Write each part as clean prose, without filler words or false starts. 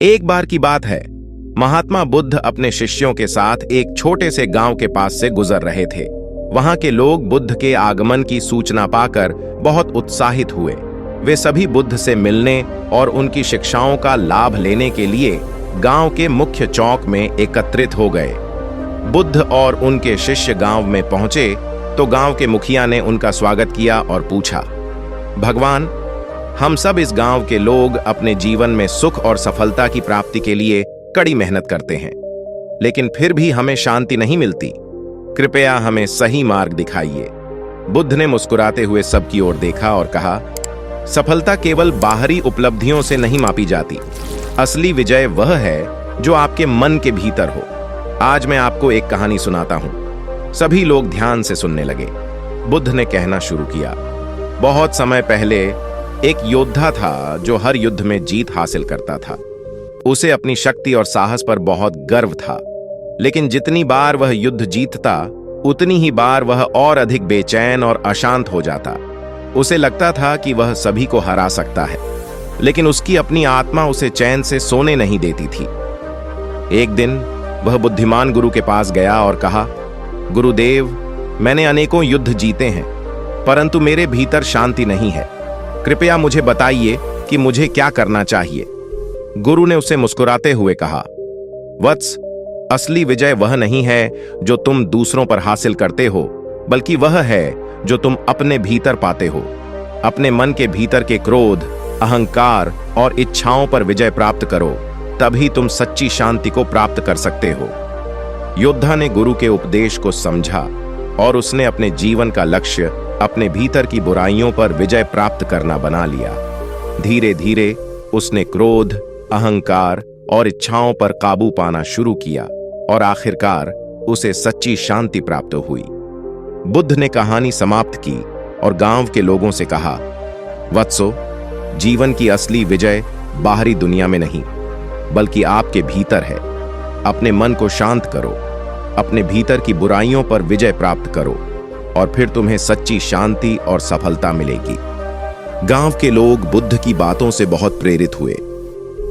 एक बार की बात है, महात्मा बुद्ध अपने शिष्यों के साथ एक छोटे से गांव के पास से गुजर रहे थे। वहां के लोग बुद्ध के आगमन की सूचना पाकर बहुत उत्साहित हुए। वे सभी बुद्ध से मिलने और उनकी शिक्षाओं का लाभ लेने के लिए गांव के मुख्य चौक में एकत्रित हो गए। बुद्ध और उनके शिष्य गांव में पहुंचे तो गांव के मुखिया ने उनका स्वागत किया और पूछा, भगवान, हम सब इस गांव के लोग अपने जीवन में सुख और सफलता की प्राप्ति के लिए कड़ी मेहनत करते हैं, लेकिन फिर भी हमें शांति नहीं मिलती। कृपया हमें सही मार्ग दिखाइए। बुद्ध ने मुस्कुराते हुए सबकी ओर देखा और कहा, सफलता केवल बाहरी उपलब्धियों से नहीं मापी जाती। असली विजय वह है जो आपके मन के भीतर हो। आज मैं आपको एक कहानी सुनाता हूं। सभी लोग ध्यान से सुनने लगे। बुद्ध ने कहना शुरू किया, बहुत समय पहले एक योद्धा था जो हर युद्ध में जीत हासिल करता था। उसे अपनी शक्ति और साहस पर बहुत गर्व था, लेकिन जितनी बार वह युद्ध जीतता उतनी ही बार वह और अधिक बेचैन और अशांत हो जाता। उसे लगता था कि वह सभी को हरा सकता है, लेकिन उसकी अपनी आत्मा उसे चैन से सोने नहीं देती थी। एक दिन वह बुद्धिमान गुरु के पास गया और कहा, गुरुदेव, मैंने अनेकों युद्ध जीते हैं, परंतु मेरे भीतर शांति नहीं है। कृपया मुझे बताइए कि मुझे क्या करना चाहिए। गुरु ने उसे मुस्कुराते हुए कहा, वत्स, असली विजय वह नहीं है जो तुम दूसरों पर हासिल करते हो, बल्कि वह है जो तुम अपने भीतर पाते हो। अपने मन के भीतर के क्रोध, अहंकार और इच्छाओं पर विजय प्राप्त करो, तभी तुम सच्ची शांति को प्राप्त कर सकते हो। योद्धा ने गुरु के उपदेश को समझा और उसने अपने जीवन का लक्ष्य अपने भीतर की बुराइयों पर विजय प्राप्त करना बना लिया। धीरे धीरे उसने क्रोध, अहंकार और इच्छाओं पर काबू पाना शुरू किया और आखिरकार उसे सच्ची शांति प्राप्त हुई। बुद्ध ने कहानी समाप्त की और गांव के लोगों से कहा, वत्सो, जीवन की असली विजय बाहरी दुनिया में नहीं, बल्कि आपके भीतर है। अपने मन को शांत करो, अपने भीतर की बुराइयों पर विजय प्राप्त करो और फिर तुम्हें सच्ची शांति और सफलता मिलेगी। गांव के लोग बुद्ध की बातों से बहुत प्रेरित हुए।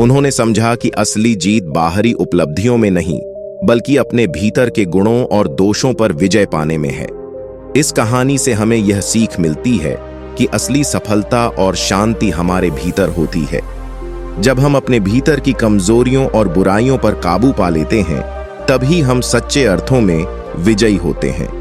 उन्होंने समझा कि असली जीत बाहरी उपलब्धियों में नहीं, बल्कि अपने भीतर के गुणों और दोषों पर विजय पाने में है। इस कहानी से हमें यह सीख मिलती है कि असली सफलता और शांति हमारे भीतर होती है। जब हम अपने भीतर की कमजोरियों और बुराइयों पर काबू पा लेते हैं, तभी हम सच्चे अर्थों में विजयी होते हैं।